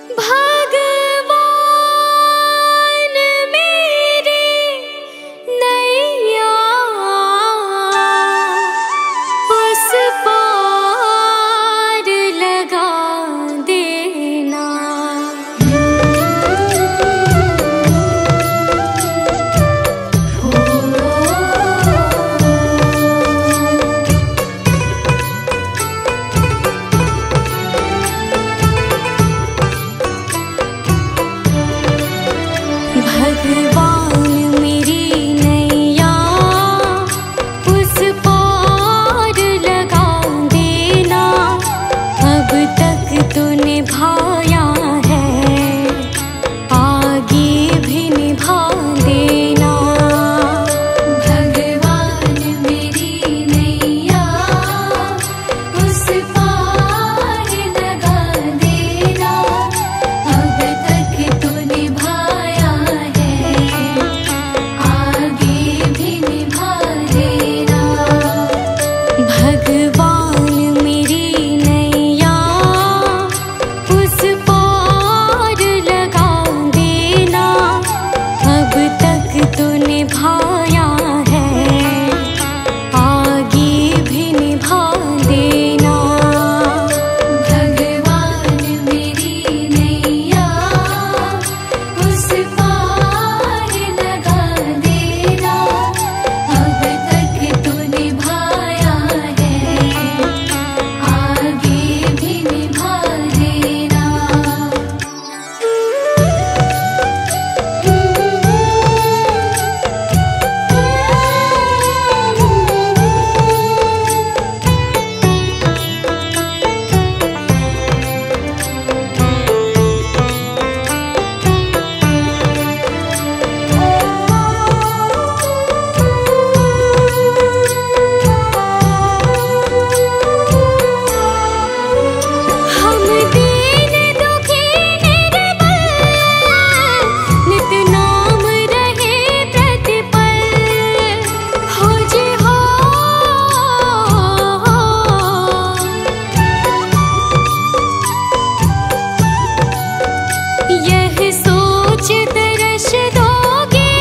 भगवान मेरी नैया उस पार लगा देना। भगवान मेरी नैया उस पार लगा देना। अब तक तो निभाया है, आगे भी निभा देना। भगवान मेरी नैया उस पार लगा देना। अब तक तो निभाया भगवान मेरी नैया उस पार लगा देना। अब तक तो निभाया है, आगे भी निभा देना। भगवान मेरी नैया उस पार लगा देना। अब तक तो निभाया है, आगे भी निभा देना। हम दीन दुखी निर्बल, नित नाम रहे प्रतिपल। हो जी हो यह सोच तरस दोगे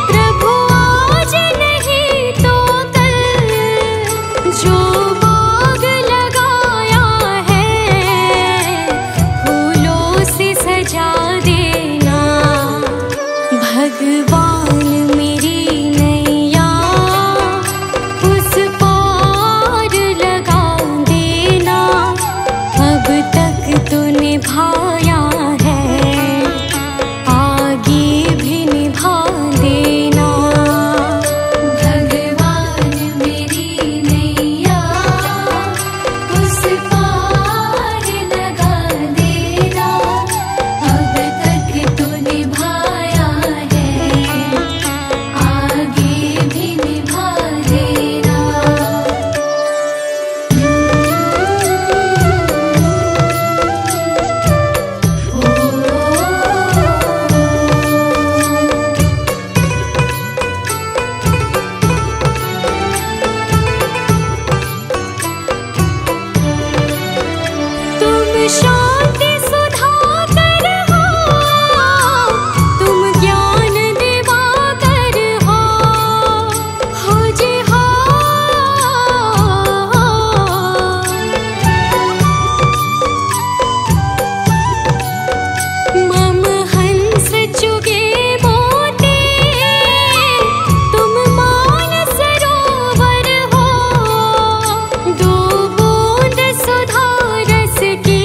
प्रभु आज नहीं तो कल। जो बाग लगाया है फूलों से सजा देना। भगवान मेरी नैया उस पार लगा देना। अब तक तो निभाया है, आगे भी निभा देना। भगवान मेरी नैया उस पार लगा देना। अब तक तो निभाया है, आगे भी निभा देना। तुम शांति सुधाकर हो, तुम ज्ञान दिवाकर हो जी हो। मम हंस चुगे मोती, तुम मान सरोवर हो। दो बूंद सुधा रस की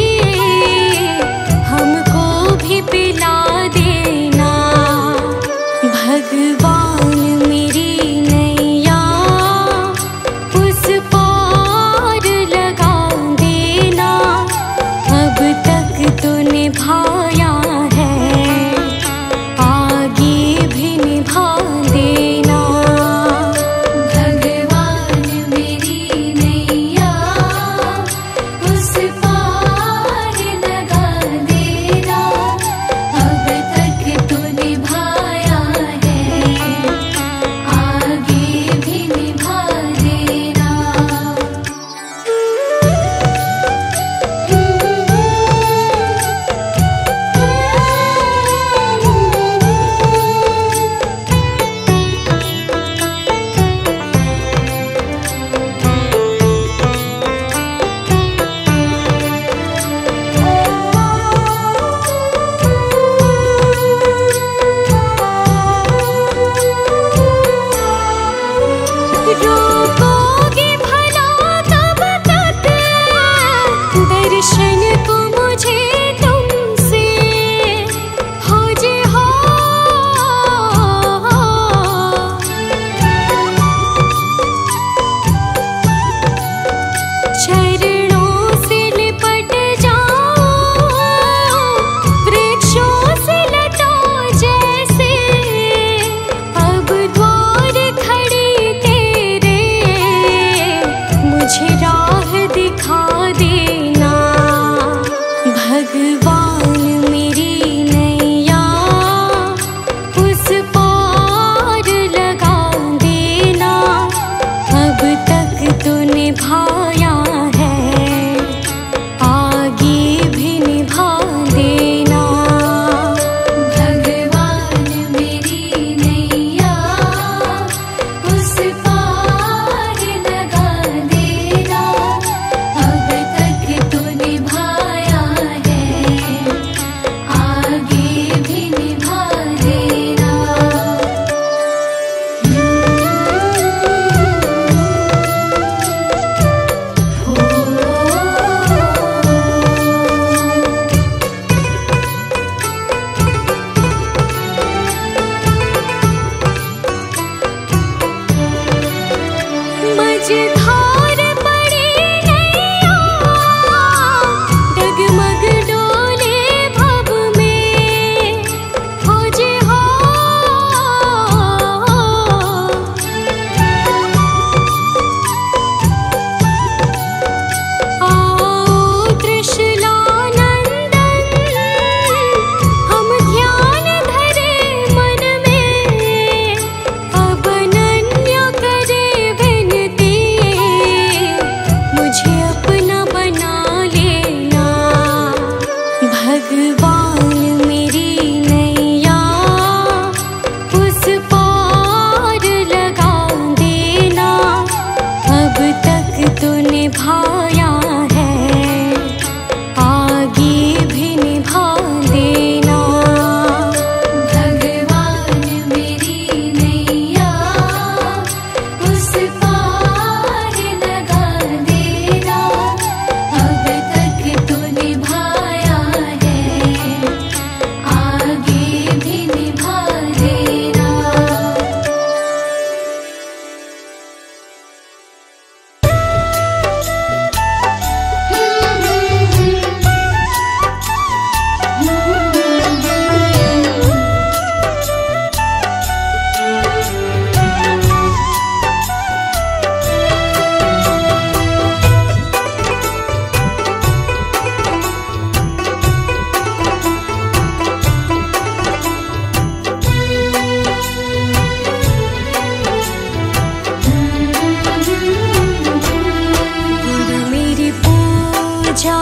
पूजा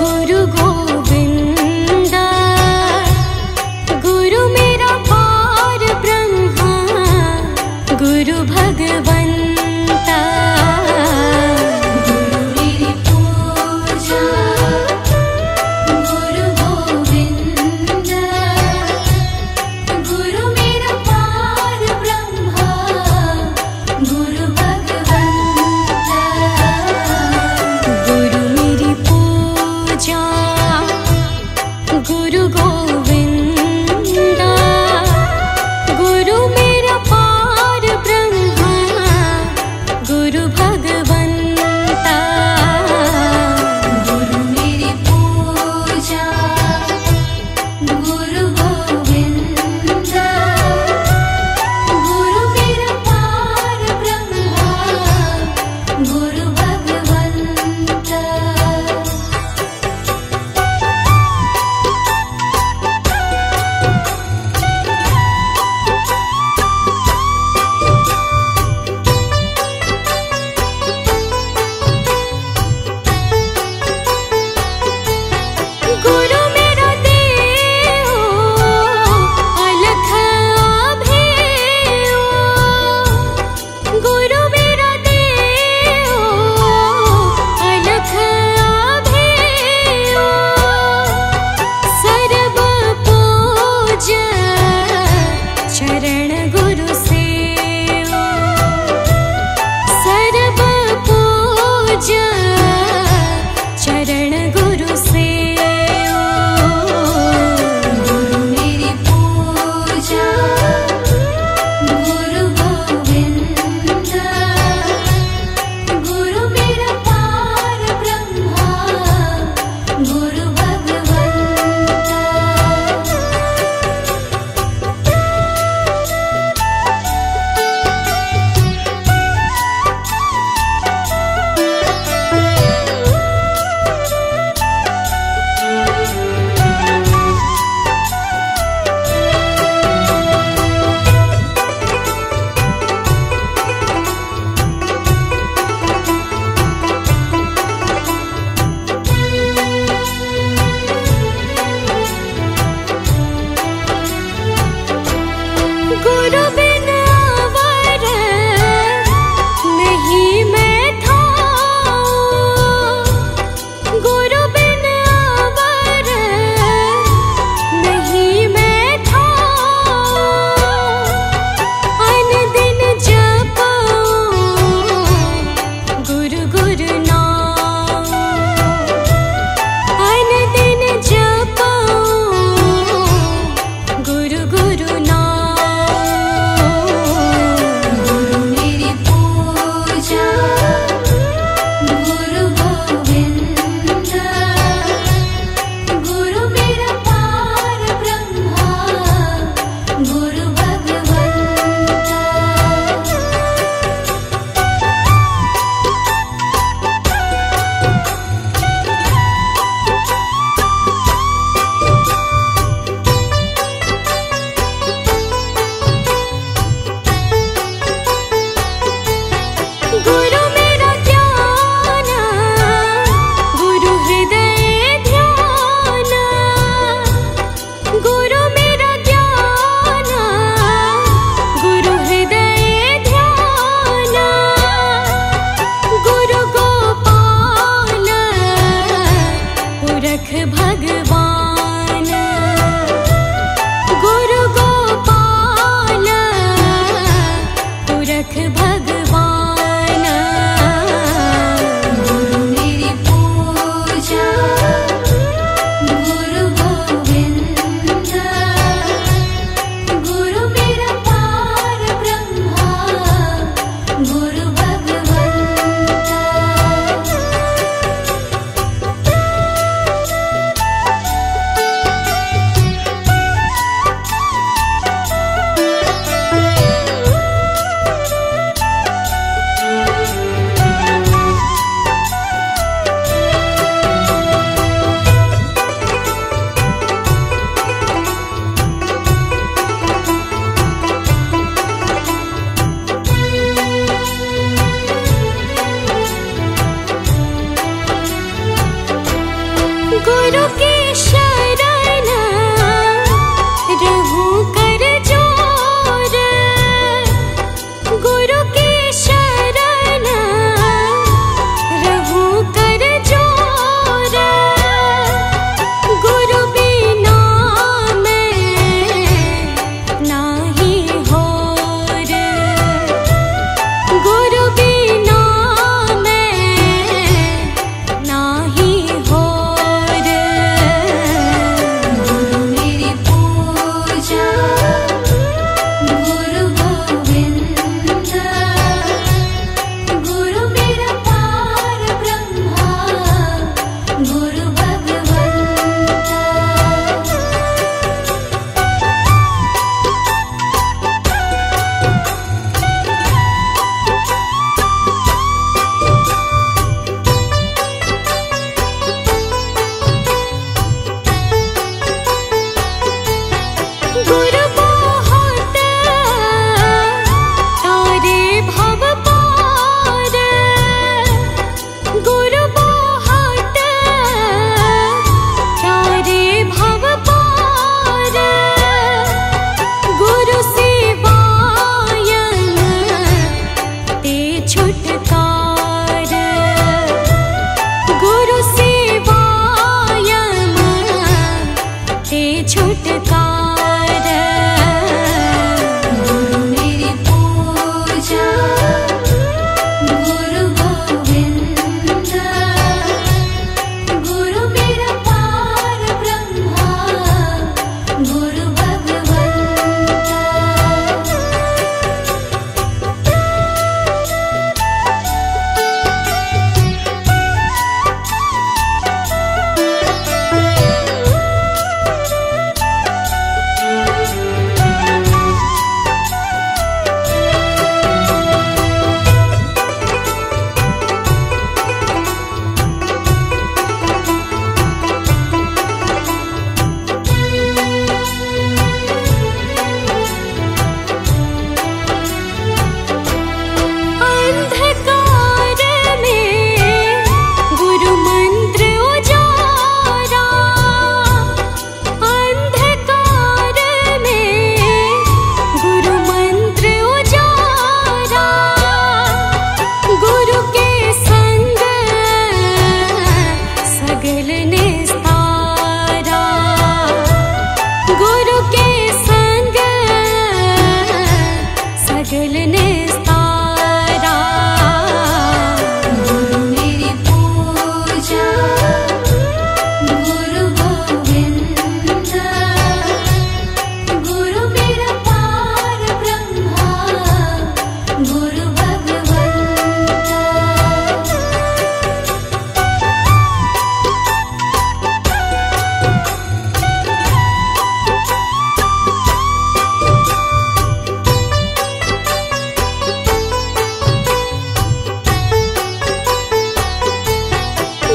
गुरु गोविंद गुरु मेरा पार ब्रह्मा गुरु भगवंता गुरु मेरी पूजा गुरु गोविंद गुरु मेरा पार ब्रह्मा गुरु भगवंता गुरु मेरी पूजा गुरु गोविंद गुरु मेरा पार ब्रह्मा गुरु भगवंता गुरु मेरी पूजा गुरु गोविंद गुरु मेरा पार ब्रह्मा गुरु भगवंता गुरु मेरा देव अलख अभेयो गुरु मेरा देव अलख अभेयो सर्व पूज चरण गुरु सेवो सर्व पूज चरण गुरु सेवो गुरु मेरी पूजा गुरु गोविंद गुरु मेरा पार ब्रह्मा गुरु भगवंता गुरु बिन अवर नहीं मैं थाऊं गुरु बिन अवर नहीं मैं थाऊं अन दिन जपूं गुरु गुरु नाम अन दिन जपूं गुरु गुरु नाम गुरु मेरी पूजा गुरु गोविंद गुरु मेरा पार ब्रह्मा गुरु भगवंता गुरु मेरा ज्ञान गुरु हृदय ध्यान गुरु मेरा ज्ञान गुरु हृदय ध्यान गुरु गोपाल पुरख भगवान गुरु गोपाल पुरख भगवान गुरु मेरी पूजा गुरु गोविंद गुरु मेरा पार ब्रह्मा गुरु भगवंता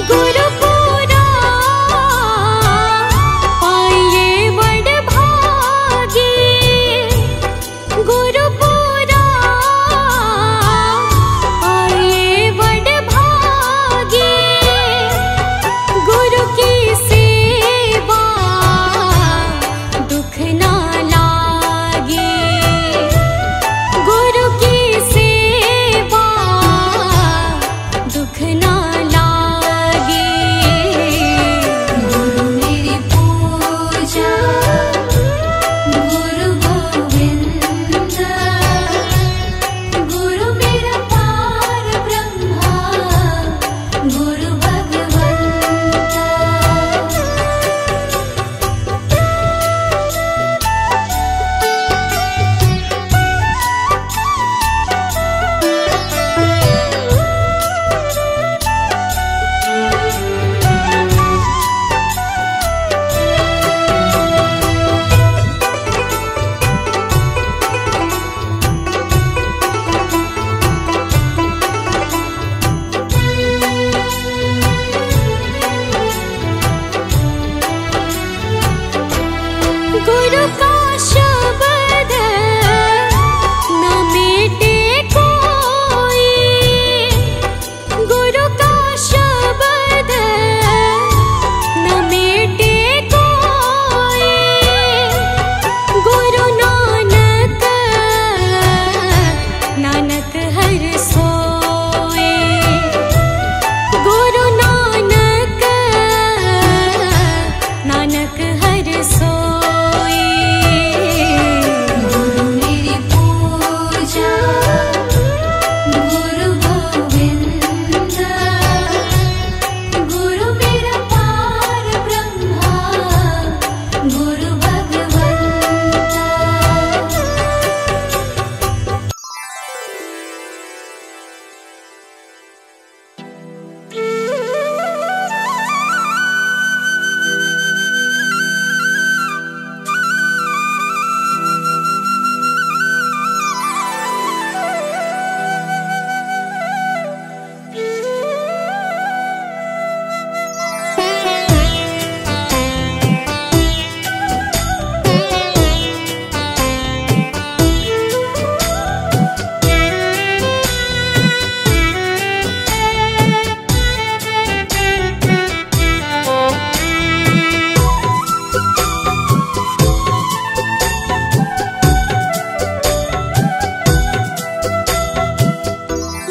गुरुपुरा पाइए बड़ भागी, गुरुपुरा पाइए बड़ भागी, गुरु की सेवा दुख ना लागे, गुरु की सेवा दुख ना लागे। गुरु मेरी पूजा गुरु गोविंद, गुरु मेरा पार ब्रह्मा गुरु भगवंता। गुरु का शब्द न मिटे कोई, गुरु का शब्द न मिटे कोई, गुरु नानक नानक हर सोए, गुरु नानक नानक हर सोए। गुरु मेरी पूजा गुरु गोविंद, गुरु मेरा पार ब्रह्मा गुरु भगवंता।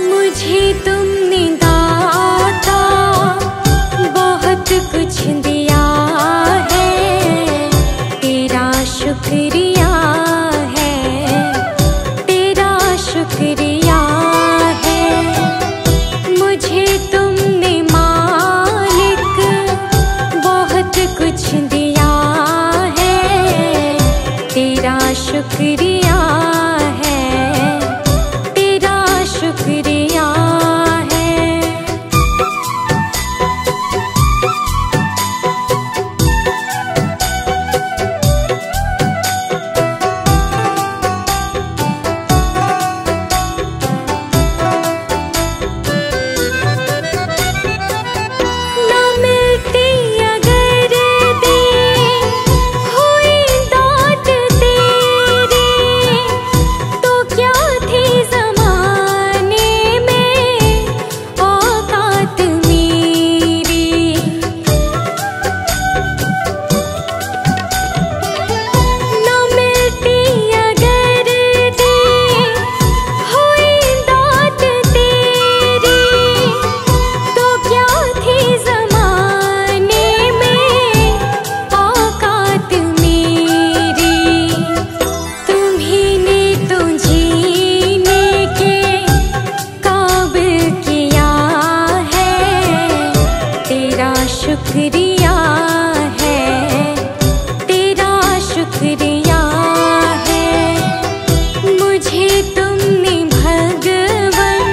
मुझे तुमने दाता बहुत कुछ दिया है, तेरा शुक्रिया है, तेरा शुक्रिया है। मुझे तुमने मालिक बहुत कुछ दिया है, तेरा शुक्रिया है, तेरा शुक्रिया है। ना मिलती अगर दी हुई दात तेरी, तो क्या थी ज़माने में औकात मेरी। ना मिलती अगर दी हुई दात तेरी, तो क्या थी ज़माने में औकात मेरी। तुम्ही ने तो जीने के काबिल किया है, तेरा शुक्रिया है, तेरा शुक्रिया है। मुझे तुमने भगवन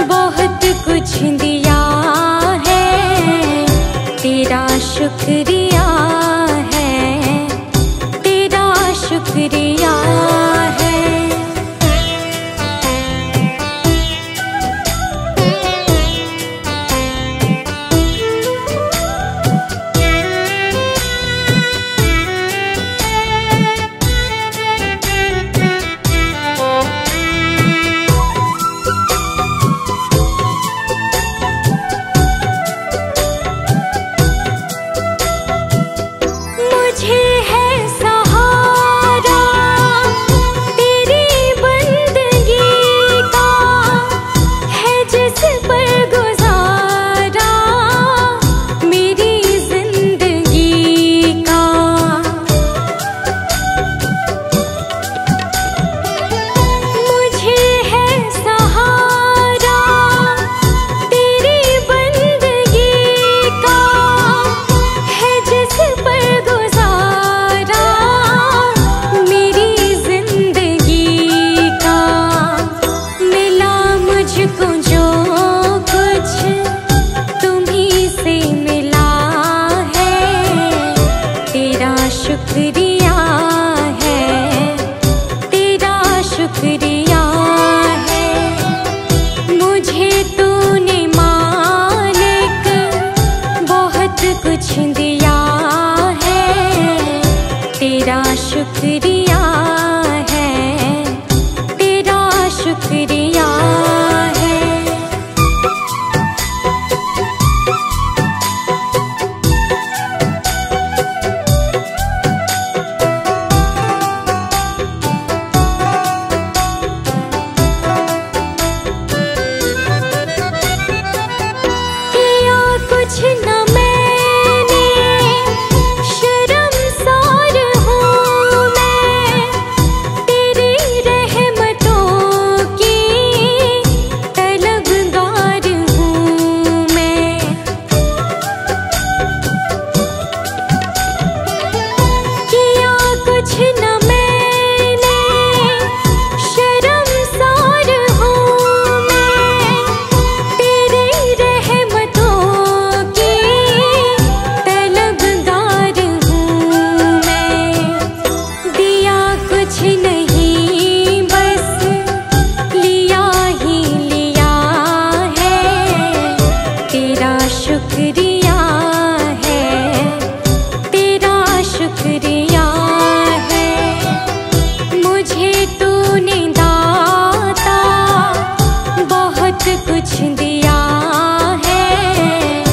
बहुत कुछ दिया है, तेरा शुक्रिया है, तेरा शुक्रिया है। शुक्रिया है, तेरा शुक्रिया है। मुझे तूने दाता बहुत कुछ दिया है,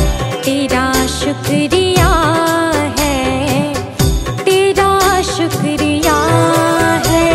तेरा शुक्रिया है, तेरा शुक्रिया है।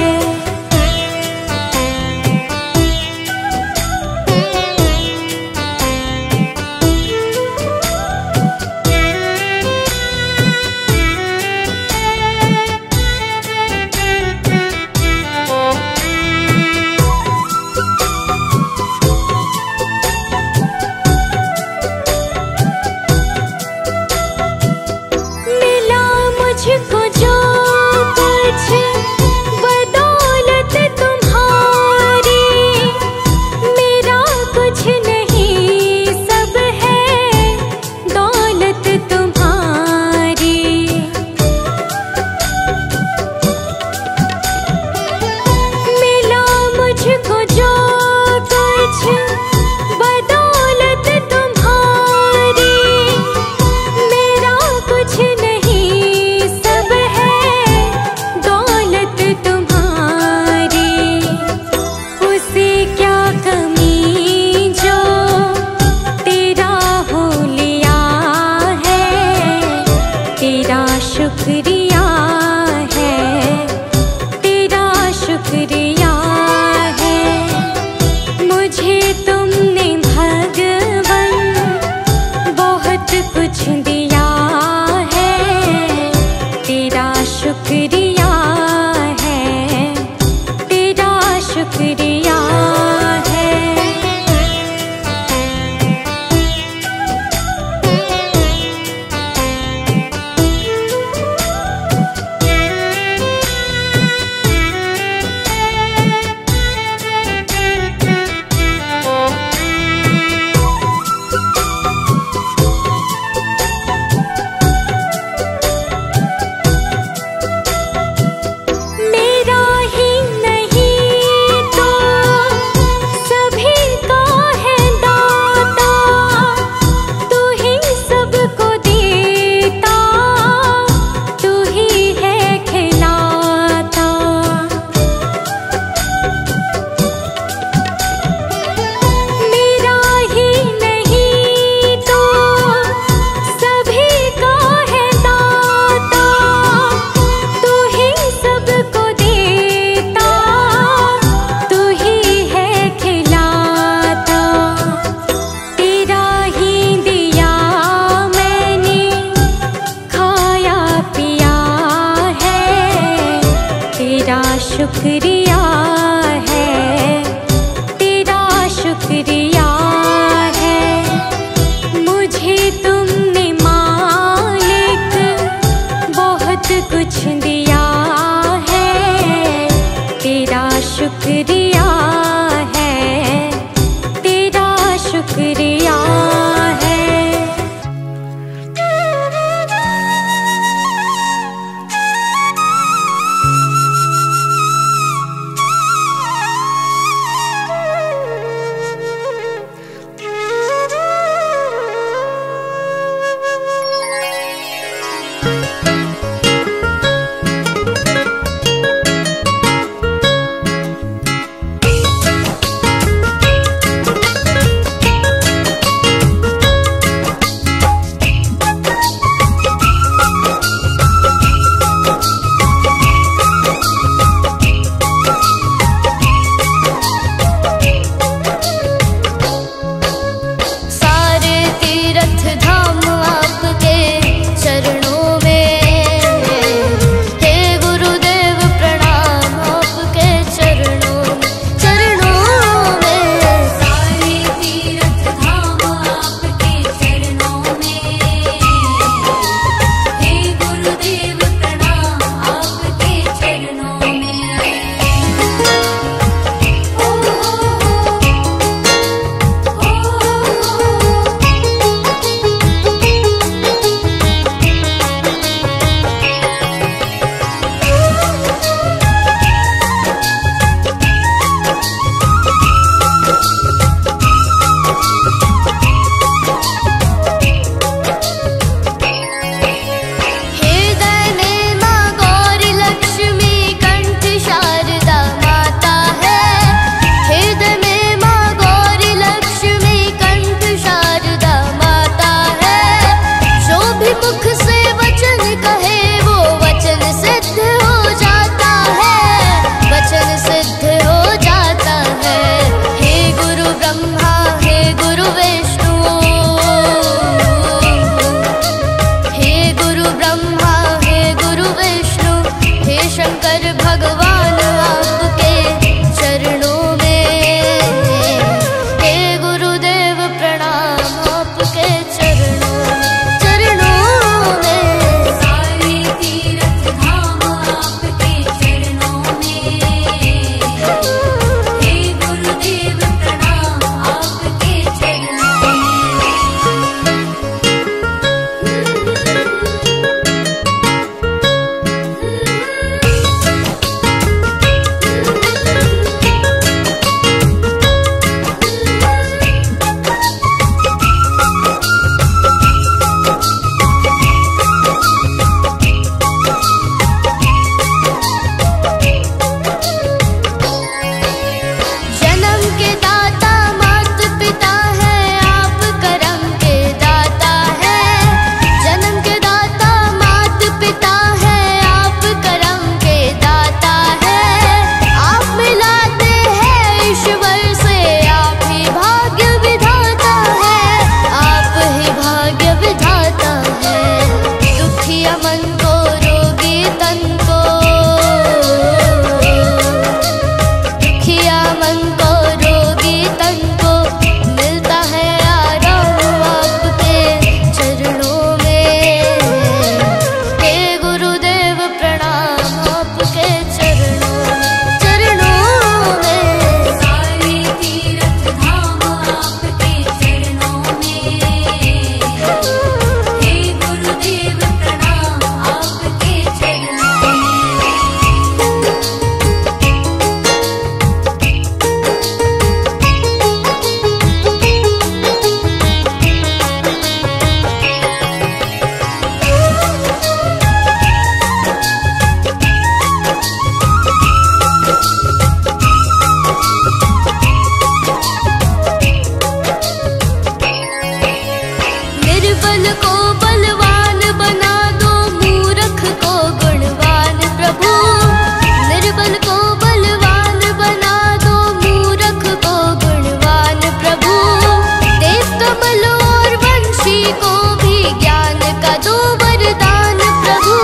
का दो वरदान प्रभु,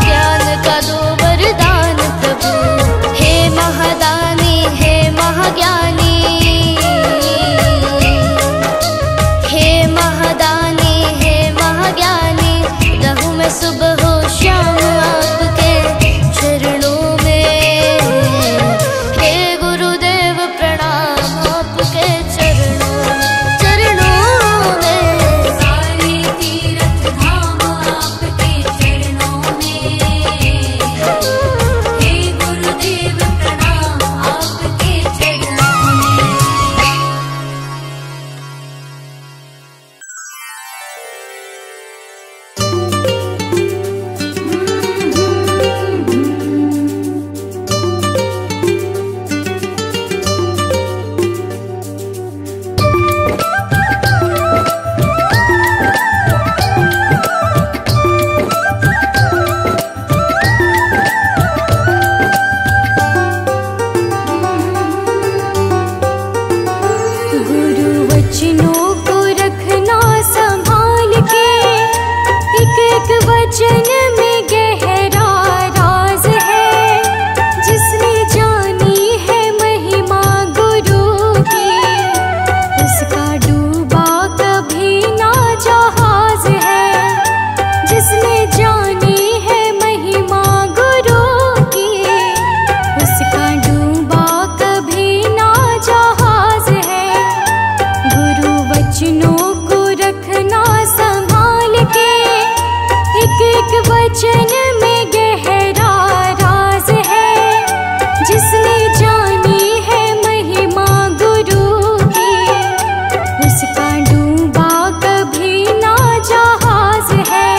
ज्ञान का दो वरदान प्रभु। हे महादानी हे महाज्ञानी, हे महादानी हे महाज्ञानी, रहूं मैं सुबह हो शाम आपके चरणों में। हे गुरुदेव प्रणाम आपके चरणों में। सारे तीर्थ धाम आपके चरणों में। हे गुरुदेव प्रणाम आपके चरणों में। गुरु वचनों को रखना संभाल के, एक एक वचन में गहरा राज है। जिसने जानी है महिमा गुरु की, उसका डूबा कभी ना जहाज है। जिसने जानी है महिमा गुरु की, उसका डूबा कभी ना जहाज है। गुरु वचनों को रखना संभाल के, एक एक वचन में गहरा राज है। जिसने जानी है महिमा गुरु की, उसका डूबा कभी ना जहाज है।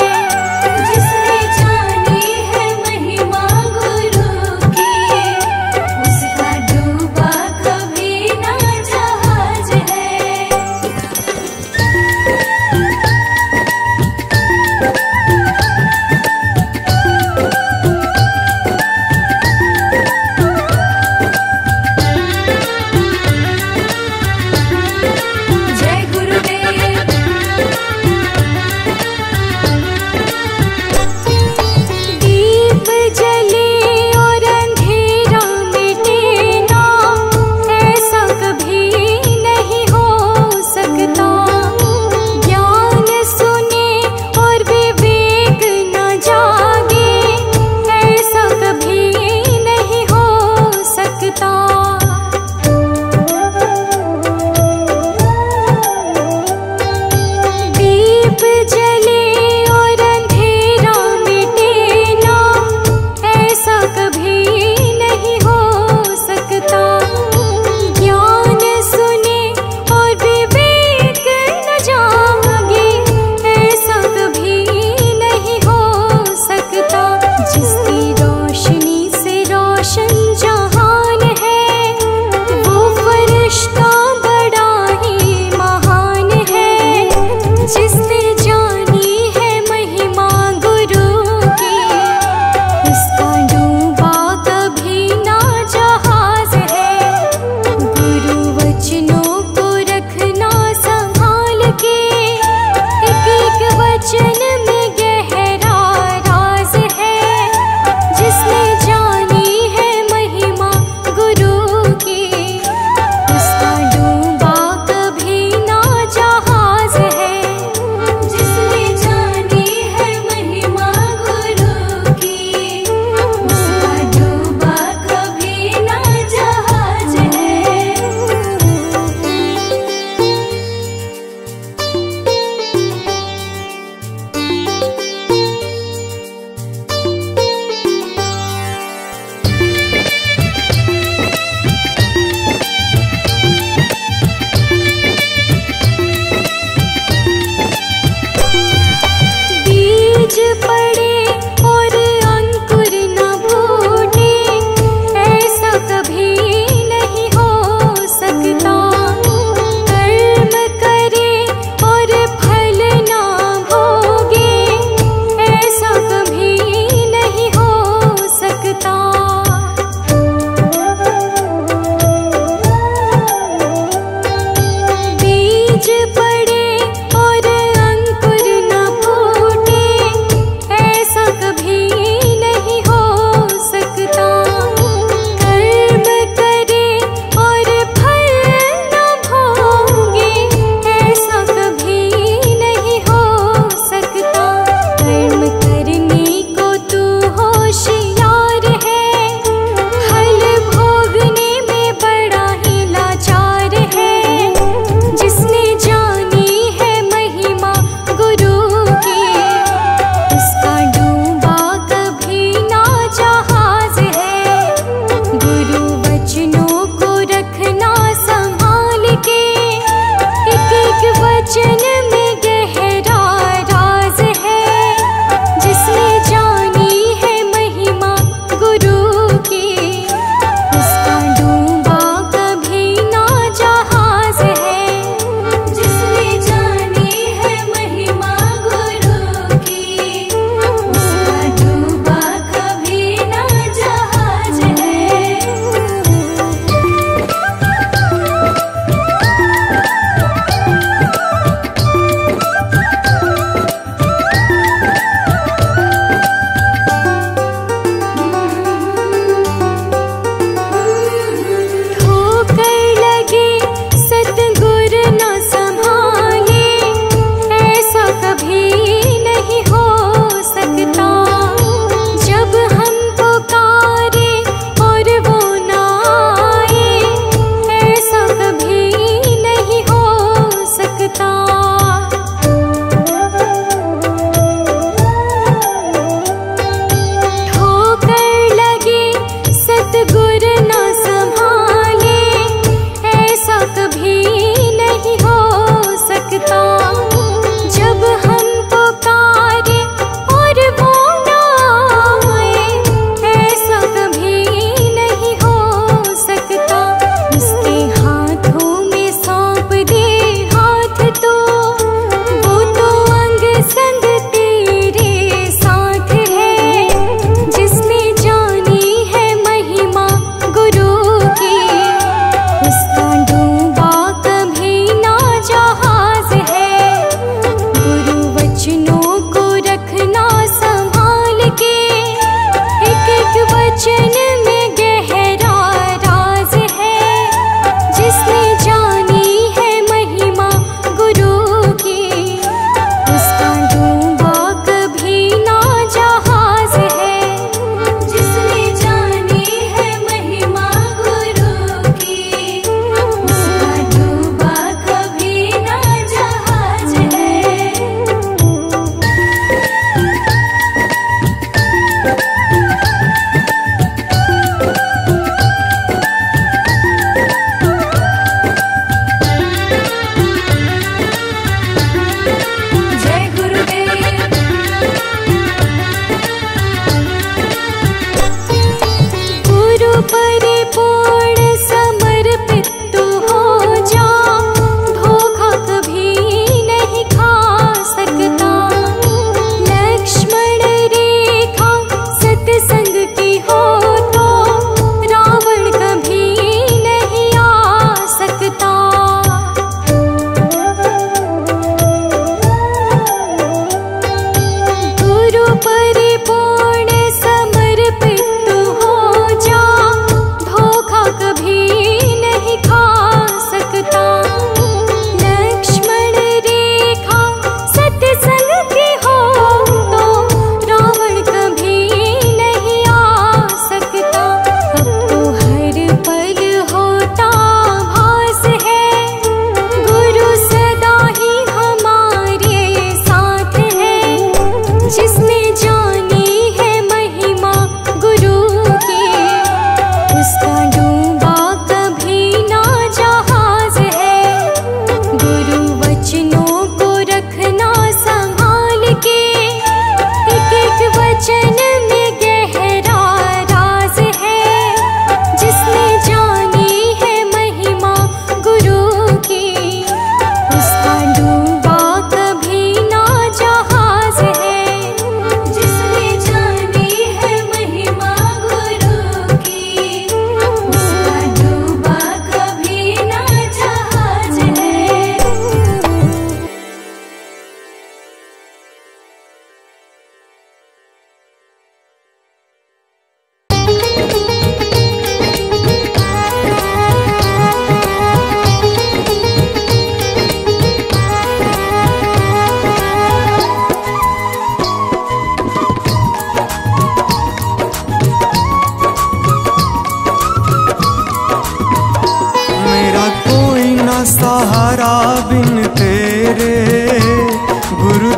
जिसने जानी है महिमा गुरु की, उसका डूबा कभी ना जहाज है।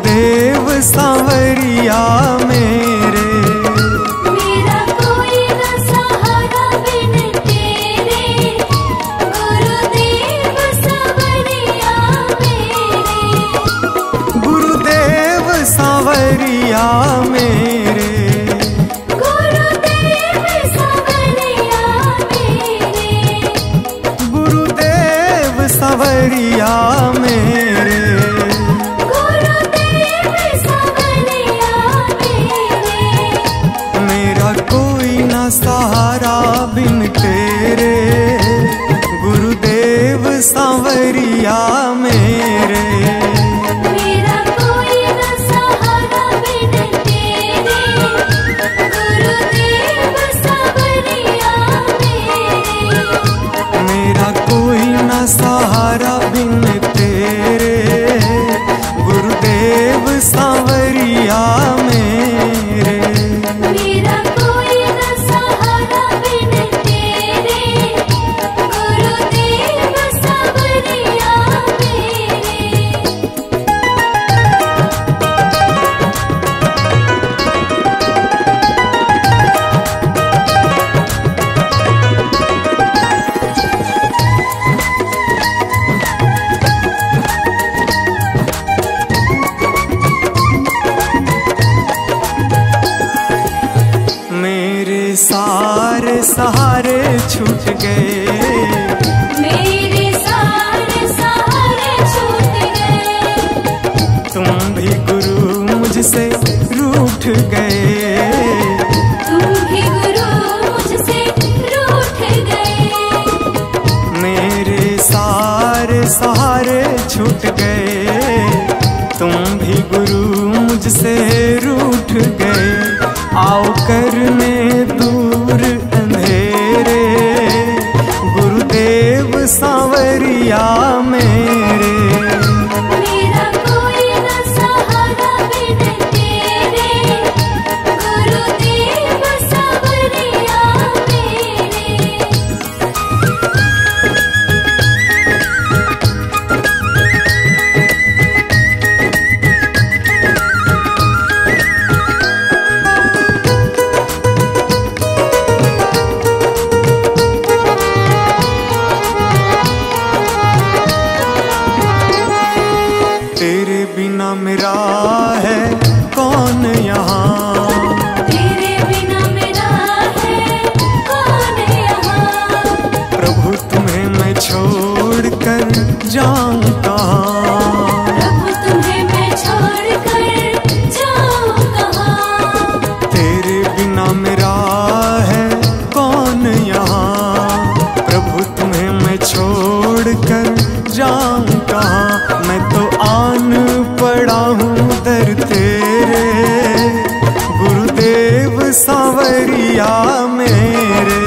गुरुदेव सांवरिया मेरे। मेरा कोई न सहारा बिन तेरे, गुरुदेव सांवरिया मेरे। गुरुदेव सांवरिया मेरे। गुरुदेव सांवरिया मेरे। गुरुदेव सांवरिया मेरे। गुरुदेव सांवरिया मेरे। मेरा कोई ना सहारा बिन तेरे, गुरुदेव सांवरिया मेरे। मेरा कोई न सहारा बिन तेरे, गुरुदेव सांवरिया मेरे। मेरा कोई ना सहारा बिन तेरे, गुरुदेव सांवरिया मेरे। मेरा कोई न सहारा बिन तेरे, गुरुदेव सांवरिया मेरे। मेरे सारे सहारे छूट गए, मेरे सारे सहारे छूट गए। तुम भी गुरु मुझसे रूठ गए। तुम भी गुरु मुझसे रूठ गए। मेरे सारे सहारे छूट गए, तुम भी गुरु मुझसे रूठ गए। आओ करने दूर अंधेरे, गुरुदेव सांवरिया मेरे। मेरा कोई न सहारा बिन तेरे, गुरुदेव सांवरिया मेरे। तेरे बिना मेरा है कौन यहाँ, तेरे बिना मेरा है कौन यहाँ। प्रभु तुम्हें मैं छोड़ कर जाऊँ कहाँ। प्रभु तुम्हें मैं छोड़ कर जाऊँ कहाँ। तेरे बिना मेरा है कौन यहाँ, प्रभु तुम्हें मैं छोड़ कर जाऊँ कहाँ। मैं तो आन पड़ा हूँ दर तेरे, गुरुदेव सांवरिया मेरे।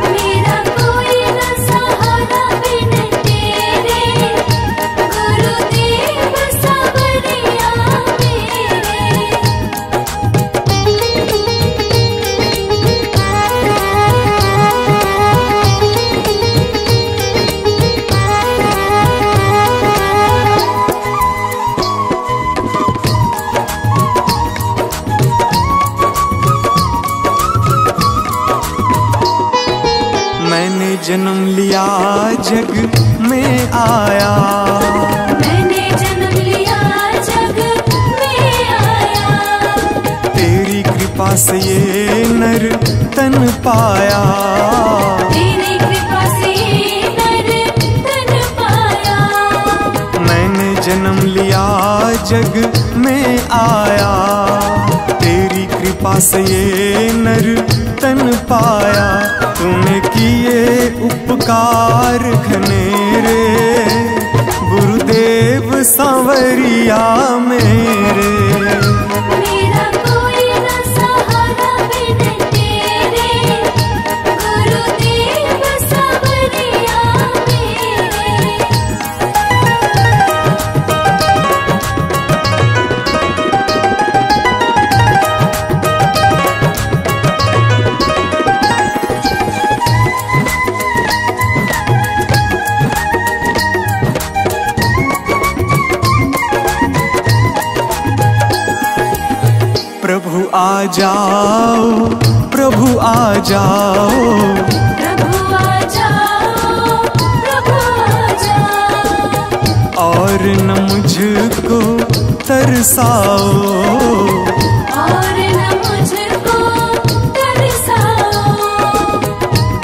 मेरा कोई न सहारा बिन तेरे, गुरुदेव सांवरिया मेरे। मैंने जन्म लिया जग में आया, मैंने जन्म लिया जग में आया। तेरी कृपा से ये नर तन पाया। तेरी कृपा से नर तन पाया। मैंने जन्म लिया जग में आया, तेरी कृपा से ये नर तन पाया। तूने किए उपकार घनेरे, गुरुदेव सांवरिया मेरे। मेरा कोई न सहारा बिन तेरे, गुरुदेव सांवरिया मेरे। आ जाओ, प्रभु आ जाओ, प्रभु आ जाओ, प्रभु आ जाओ। और न मुझको तरसाओ, और न मुझको तरसाओ।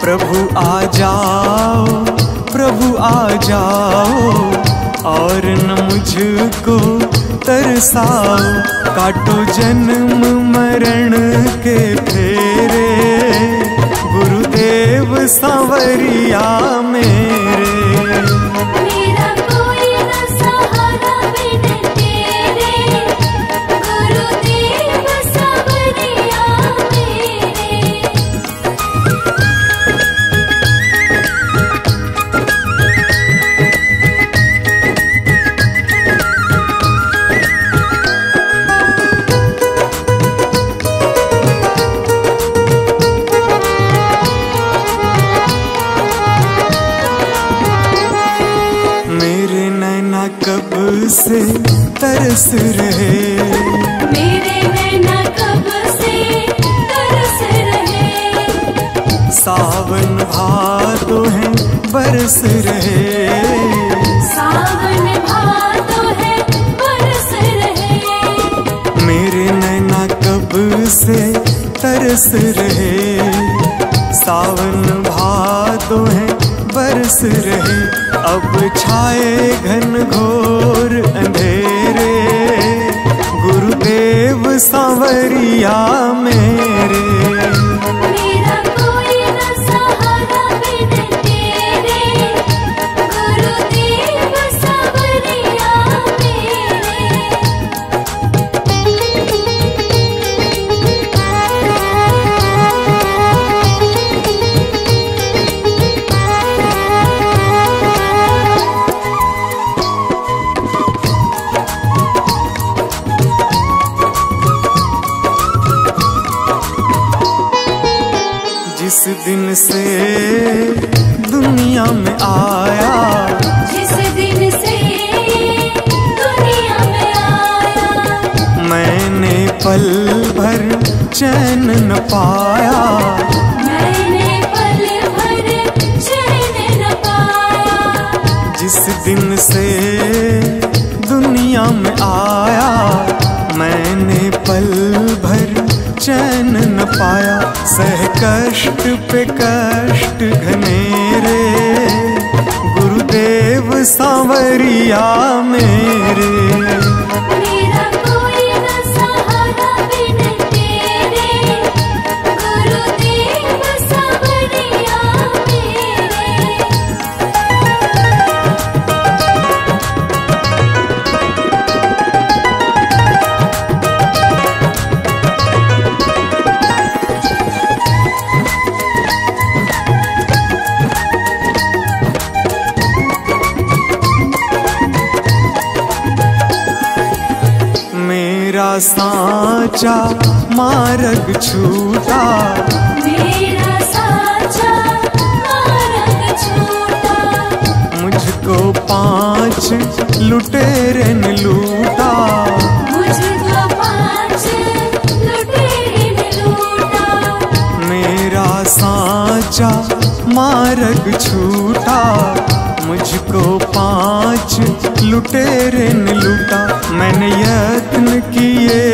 प्रभु आ जाओ, प्रभु आ जाओ, और न मुझको तरसाओ। काटो जन्म मरण के फेरे, गुरुदेव सांवरिया मेरे। मेरा कोई न सहारा बिन तेरे, गुरुदेव सांवरिया मेरे। मेरे नैना कब से तरस रहे, मेरे नैना कब से तरस रहे। सावन भादो है बरस रहे, सावन भादो है बरस रहे। मेरे नैना कब से तरस रहे। सावन भादो है बरस रहे। अब छाए घन घोर अंधेरे, गुरुदेव सांवरिया मेरे। मेरा कोई न सहारा बिन तेरे, गुरुदेव सांवरिया जिस दिन से दुनिया में आया, जिस दिन से दुनिया में आया। मैंने पल भर चैन न पाया। मैंने पल भर चैन न पाया। जिस दिन से दुनिया में आया, मैंने पल भर चैन न पाया। सह कष्ट पे कष्ट घनेरे, गुरुदेव सांवरिया मेरे। मेरा कोई न सहारा बिन तेरे, गुरुदेव सांवरिया मेरे। मेरा साचा मार्ग छूटा, मेरा साचा मार्ग छूटा। मुझको 5 लुटेरे ने लूटा। मुझको 5 लुटेरे ने लूटा। मेरा साचा मार्ग छूटा, मुझको 5 लुटेरे ने लूटा। मैंने यत्न किए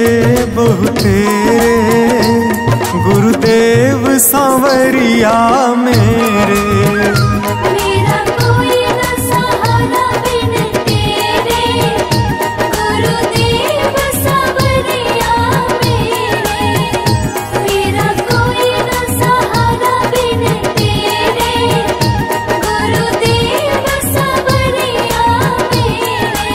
बहुतेरे, गुरुदेव सांवरिया मेरे। मेरा कोई न सहारा बिन तेरे, गुरुदेव सांवरिया मेरे। मेरा कोई न सहारा बिन तेरे, गुरुदेव सांवरिया मेरे।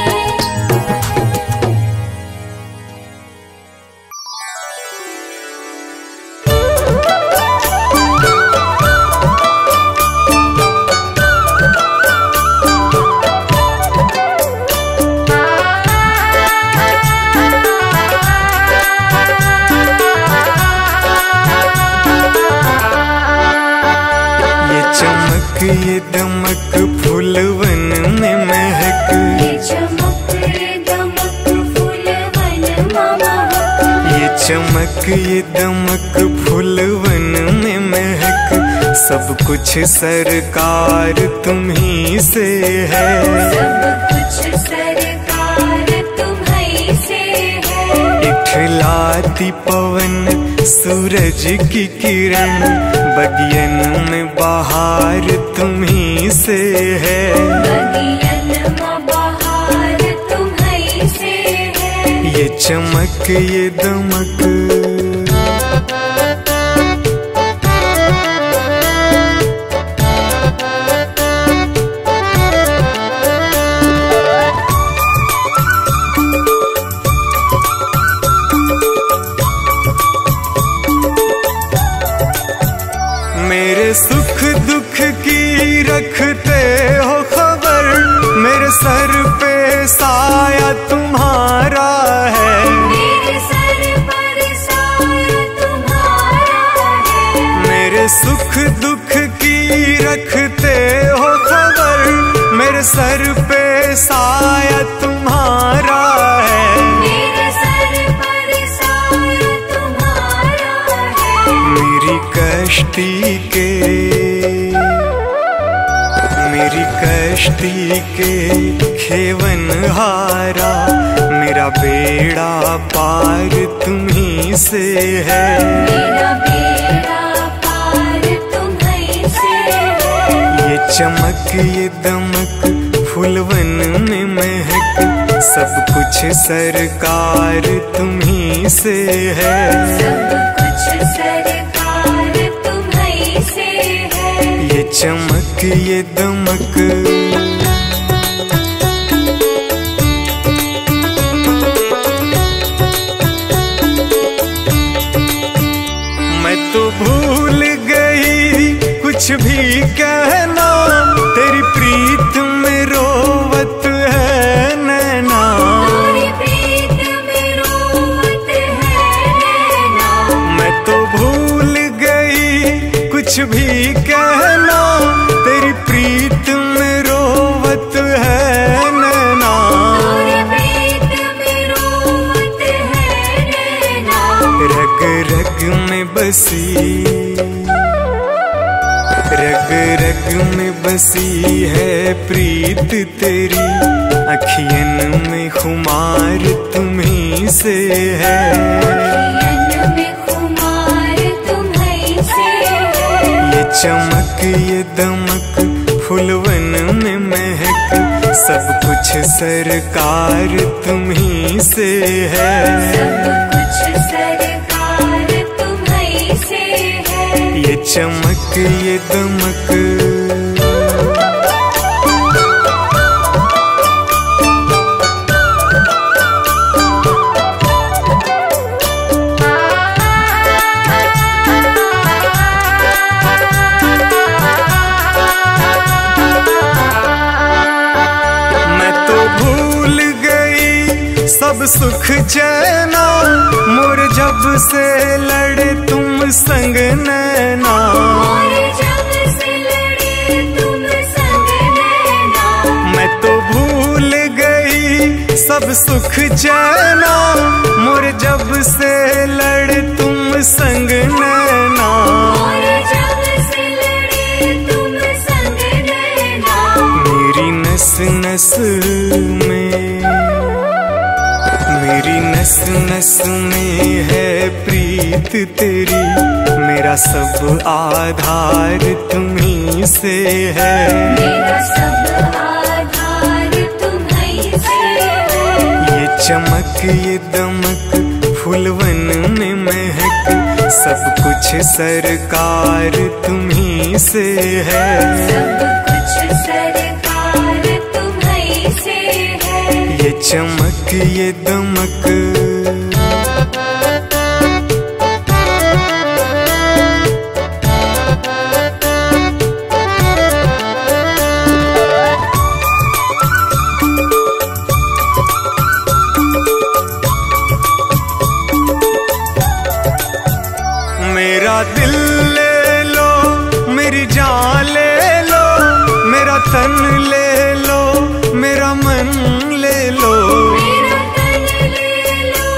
ये दमक फूलवन में महक, ये चमक दमक फूलवन में महक। चमक ये दमक फूलवन में महक, सब कुछ सरकार तुम्ही से है। सब कुछ सरकार तुम्हीं से है। इठलाती पवन सूरज की किरण, बगियन में बहार तुम्ही से है। बगियन में बहार तुम्हीं से है। ये चमक ये दमक मेरे सुख दुख की रखते हो खबर, मेरे सर पे साया तुम्हारा है। मेरे सर पर साया तुम्हारा है। मेरे सुख दुख की रखते हो खबर, मेरे सर पे साया तुम्हारा है। मेरे सर पर साया तुम्हारा है। मेरी कश्ती के खेवन हारा, मेरा बेड़ा पार तुम्ही से है। मेरा बेड़ा पार तुम्हीं से है। ये चमक ये दमक फूलवन में महक, सब कुछ सरकार तुम्ही से है। सब कुछ सरकार तुम्हीं से है। ये चमक ये दमक मैं तो भूल गई कुछ भी कहना, तेरी प्रीत में रोवत है नैना। तेरी प्रीत में रोवत है नैना। मैं तो भूल गई कुछ भी कहना, तेरी प्रीत में रोवत है नैना। तेरी प्रीत में रोवत है नैना। रग रग में बसी, रग रग में बसी है प्रीत तेरी, अखियन में खुमार तुम्ही से है। अखियन में खुमार तुम्हीं से है। ये चमक ये दमक फूलवन में महक, सब कुछ सरकार तुम्ही से है। सब कुछ सरकार तुम्हीं से है। ये चमक ये दमक सब सुख चैना, मोर जब से लड़े तुम संग नैना। और जब से लड़े तुम संग नैना। मैं तो भूल गई सब सुख चैना, मोर जब से लड़े तुम संग नैना। और जब से लड़े तुम संग नैना। मेरी नस नस में, मेरी नस नस में है प्रीत तेरी, मेरा सब आधार तुम्ही से है। मेरा सब आधार तुम्हीं से है। ये चमक ये दमक फूलवन में महक, सब कुछ सरकार तुम्ही से है। सब कुछ सरकार तुम्हीं से है। ये चमक ये दमक मेरा दिल ले लो, मेरी जान ले लो, मेरा तन ले लो, मेरा मन ले लो। मेरा तन ले लो,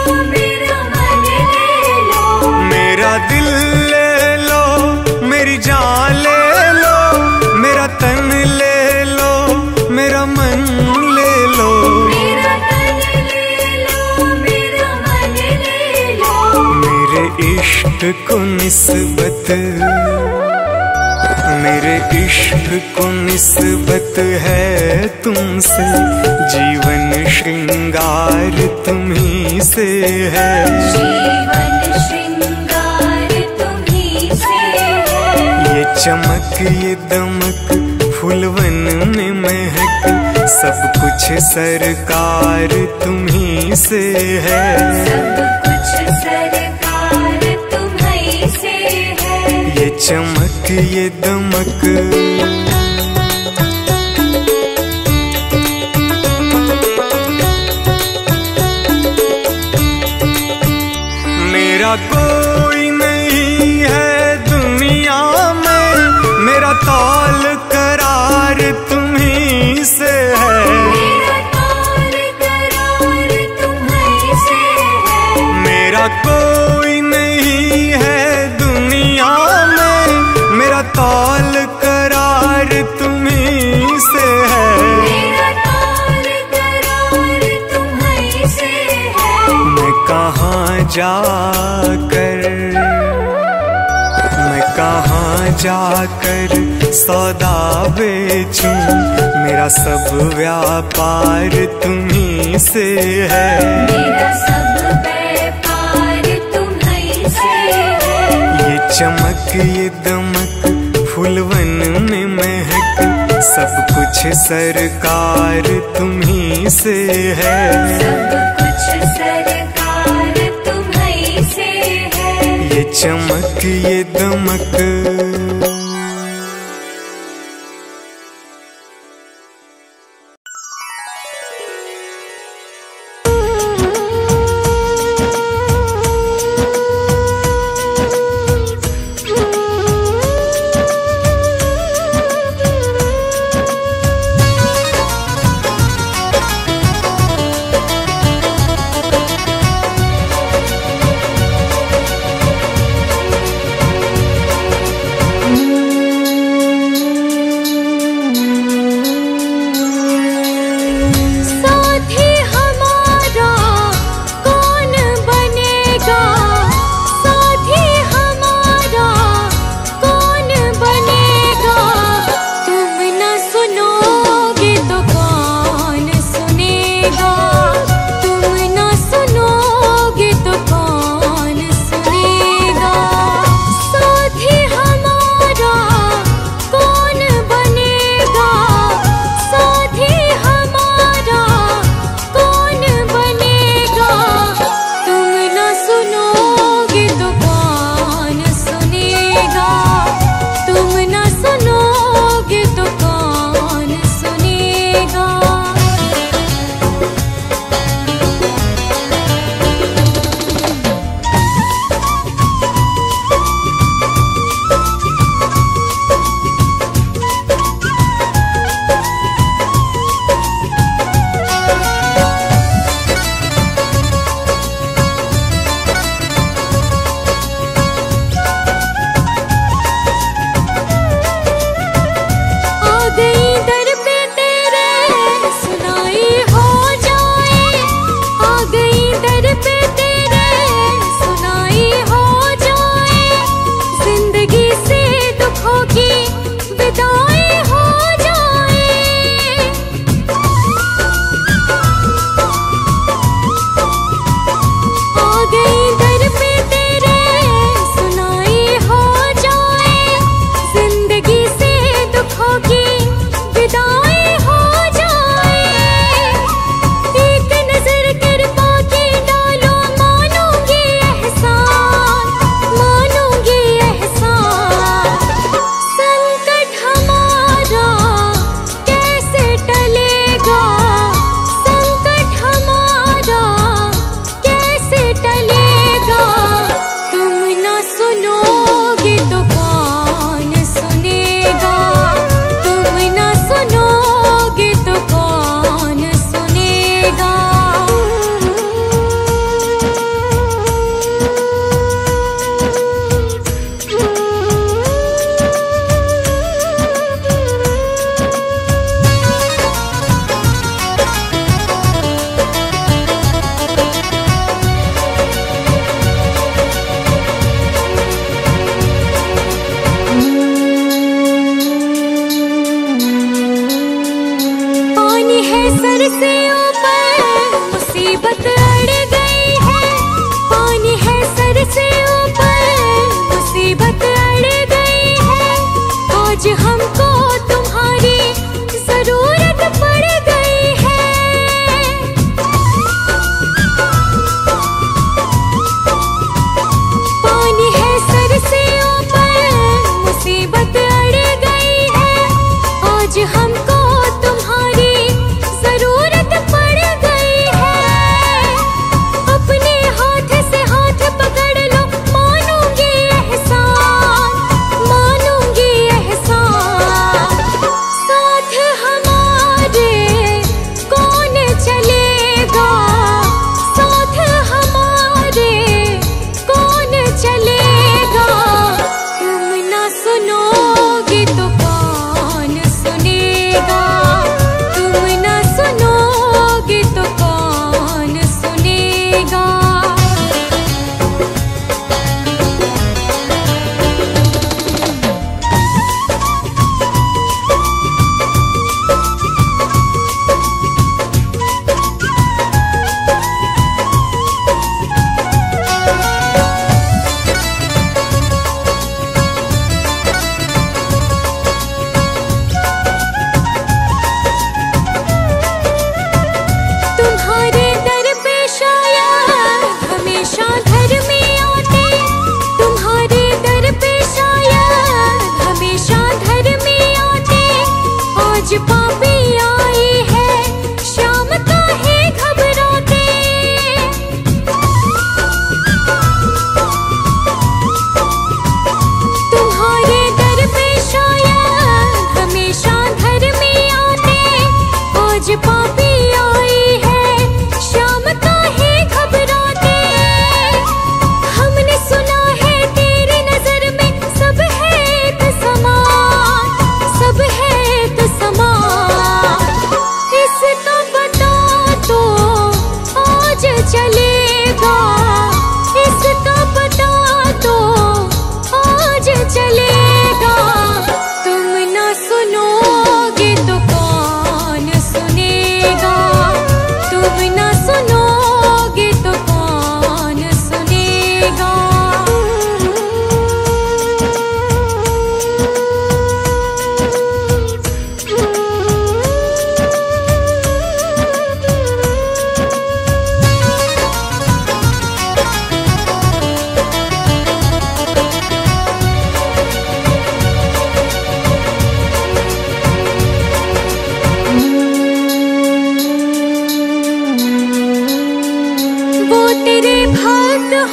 मेरे इश्क को निस्बत, मेरे इश्क को निस्बत है तुमसे, जीवन श्रृंगार तुम्ही से है। जीवन श्रृंगार तुम्ही से है। ये चमक ये दमक फूलवन में महक, सब कुछ सरकार तुम्ही से है। सब कुछ सरकार तुम्ही से है। ये चमक ये दमक मेरा कोई नहीं है दुनिया में, मेरा तौल करार तुम्ही से है। मेरा तौल करार तुम्ही से है। मेरा कोई नहीं है दुनिया में, मेरा तौल करार तुम्ही से है। मेरा तौल करार तुम्ही से है। मैं कहाँ जाकर, मैं कहाँ जाकर सौदा बेचूं, मेरा सब व्यापार तुम्ही से है। मेरा सब व्यापार तुम्ही से है। ये चमक ये दमक फूलवन में महक, सब कुछ सरकार तुम्ही से है। सब कुछ सरकार तुम्ही से है। ये चमक ये दमक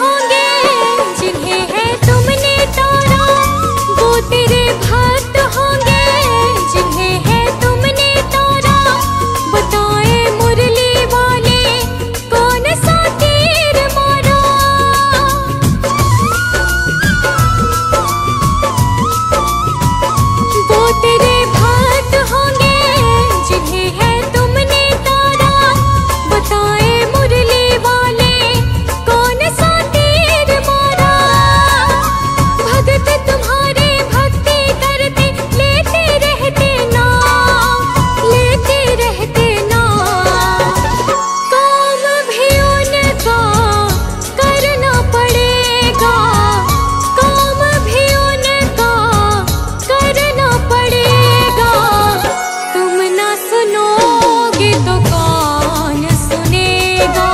होंगे जिन्हें है तुमने तोड़ा, वो तेरे भक्त होंगे जिन्हें है तुमने तोड़ा। बताए मुरली वाले कौन सा तीर मारा। वो तेरे भक्त होंगे जिन्हें है तुमने तोड़ा। बताए मुरली वाले कौन सा तीर मारा। भगत तुम्हारे भक्ति करते लेते रहते नाम, लेते रहते नाम। काम भी उनका करना पड़ेगा, काम भी उनका करना पड़ेगा। तुम ना सुनोगे तो कौन सुनेगा,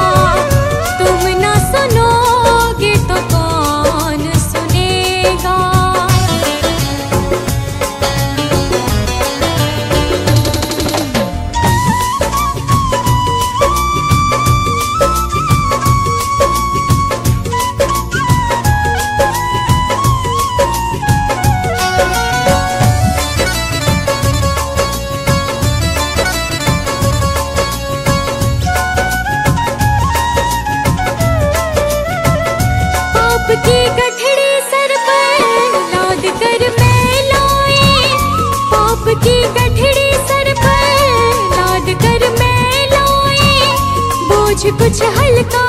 तुम ना सुनोगे तो कौन सुनेगा। पाप की गठड़ी सर पर लाद कर मैं लाए। पाप की गठड़ी सर पर लाद कर मैं लाए। बोझ कुछ हल्का